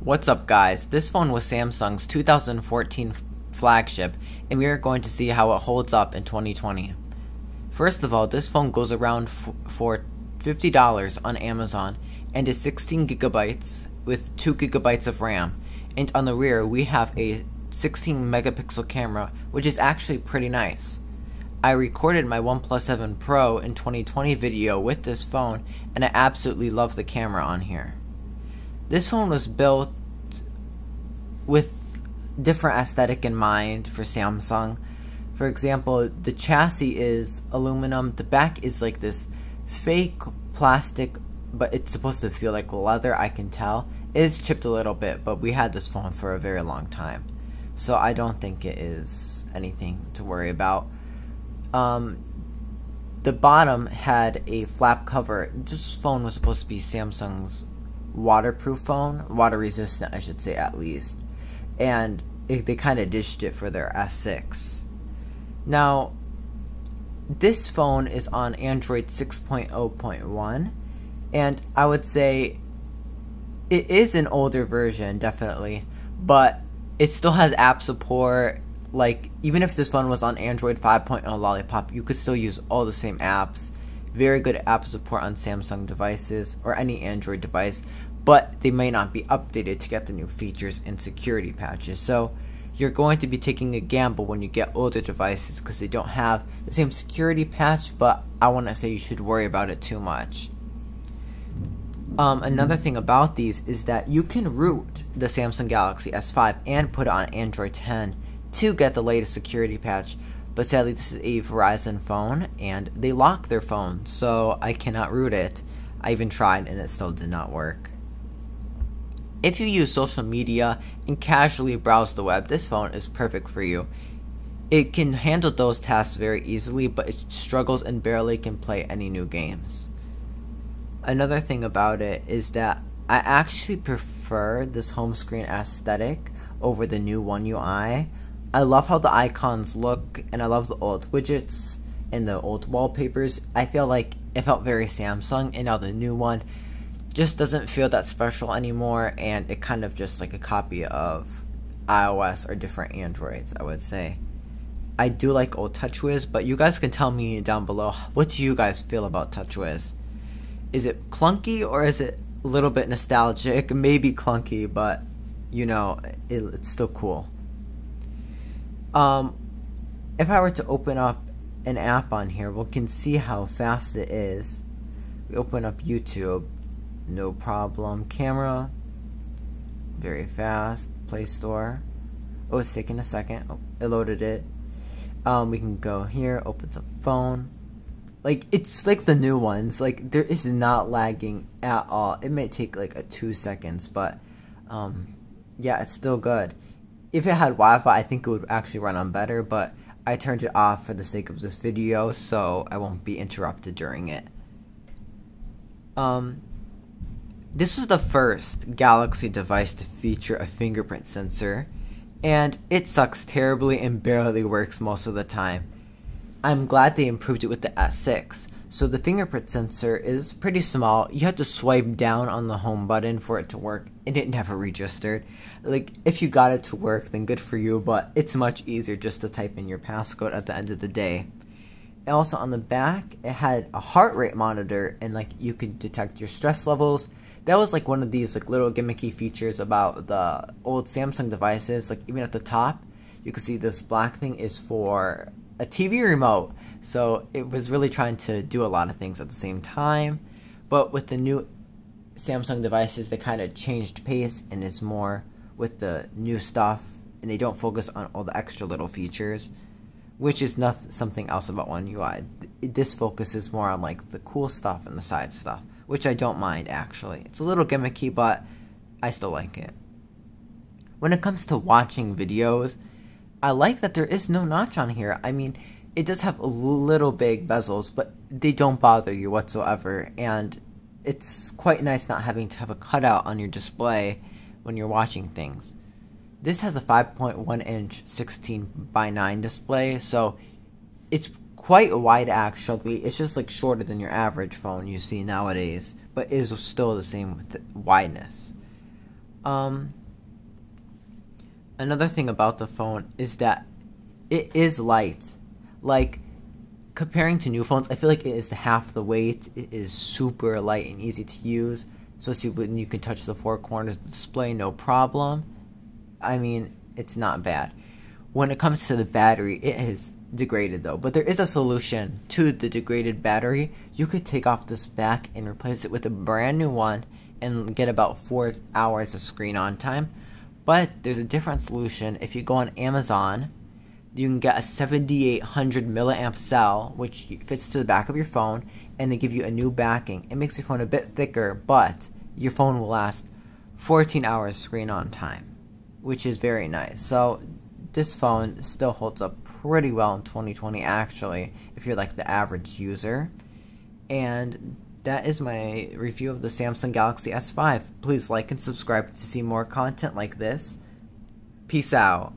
What's up guys, this phone was Samsung's 2014 flagship and we are going to see how it holds up in 2020. First of all, this phone goes around for $50 on Amazon and is 16 gigabytes with 2 gigabytes of RAM, and on the rear we have a 16 megapixel camera, which is actually pretty nice. I recorded my OnePlus 7 Pro in 2020 video with this phone and I absolutely love the camera on here. This phone was built with different aesthetic in mind for Samsung. For example, the chassis is aluminum, the back is like this fake plastic, but it's supposed to feel like leather, I can tell. It is chipped a little bit, but we had this phone for a very long time, so I don't think it is anything to worry about. The bottom had a flap cover. This phone was supposed to be Samsung's waterproof phone, water resistant I should say at least, and they kind of ditched it for their S6. Now this phone is on Android 6.0.1 and I would say it is an older version definitely, but it still has app support. Like, even if this phone was on Android 5.0 Lollipop, you could still use all the same apps. Very good app support on Samsung devices or any Android device, but they may not be updated to get the new features and security patches. So you're going to be taking a gamble when you get older devices because they don't have the same security patch, but I want to say you should worry about it too much. Another thing about these is that you can root the Samsung Galaxy S5 and put it on Android 10 to get the latest security patch, but sadly this is a Verizon phone and they lock their phone, so I cannot root it. I even tried and it still did not work. If you use social media and casually browse the web, this phone is perfect for you. It can handle those tasks very easily, but it struggles and barely can play any new games. Another thing about it is that I actually prefer this home screen aesthetic over the new One UI. I love how the icons look, and I love the old widgets and the old wallpapers. I feel like it felt very Samsung, and now the new one just doesn't feel that special anymore, and it kind of just like a copy of iOS or different Androids, I would say. I do like old TouchWiz, but you guys can tell me down below, what do you guys feel about TouchWiz? Is it clunky or is it a little bit nostalgic? Maybe clunky, but you know, it's still cool. If I were to open up an app on here, we can see how fast it is. We open up YouTube, no problem. Camera, very fast. Play Store, oh, it's taking a second. Oh, it loaded it. We can go here, opens up phone. Like, it's like the new ones. Like, there is not lagging at all. It may take like 2 seconds, but yeah, it's still good. If it had Wi-Fi, I think it would actually run on better, but I turned it off for the sake of this video, so I won't be interrupted during it. This was the first Galaxy device to feature a fingerprint sensor, and it sucks terribly and barely works most of the time. I'm glad they improved it with the S6. So the fingerprint sensor is pretty small. You have to swipe down on the home button for it to work, and it never registered. Like, if you got it to work, then good for you, but it's much easier just to type in your passcode at the end of the day. And also on the back, it had a heart rate monitor, and like you could detect your stress levels. That was like one of these like little gimmicky features about the old Samsung devices. Like, even at the top, you can see this black thing is for a TV remote. So it was really trying to do a lot of things at the same time. But with the new Samsung devices, they kind of changed pace and is more with the new stuff, and they don't focus on all the extra little features, which is not something else about One UI. This focuses more on like the cool stuff and the side stuff, which I don't mind actually. It's a little gimmicky, but I still like it. When it comes to watching videos, I like that there is no notch on here. I mean, it does have a little big bezels, but they don't bother you whatsoever, and it's quite nice not having to have a cutout on your display when you're watching things. This has a 5.1 inch 16:9 display, so it's quite wide actually. It's just like shorter than your average phone you see nowadays, but is still the same with the wideness. Another thing about the phone is that it is light. Like, comparing to new phones, I feel like it is half the weight. It is super light and easy to use, especially when you can touch the four corners of the display, no problem. I mean, it's not bad. When it comes to the battery, it is degraded though, but there is a solution to the degraded battery. You could take off this back and replace it with a brand new one and get about 4 hours of screen on time. But there's a different solution. If you go on Amazon, you can get a 7800 milliamp cell, which fits to the back of your phone, and they give you a new backing. It makes your phone a bit thicker, but your phone will last 14 hours screen on time, which is very nice. So this phone still holds up pretty well in 2020, actually, if you're like the average user. And that is my review of the Samsung Galaxy S5. Please like and subscribe to see more content like this. Peace out.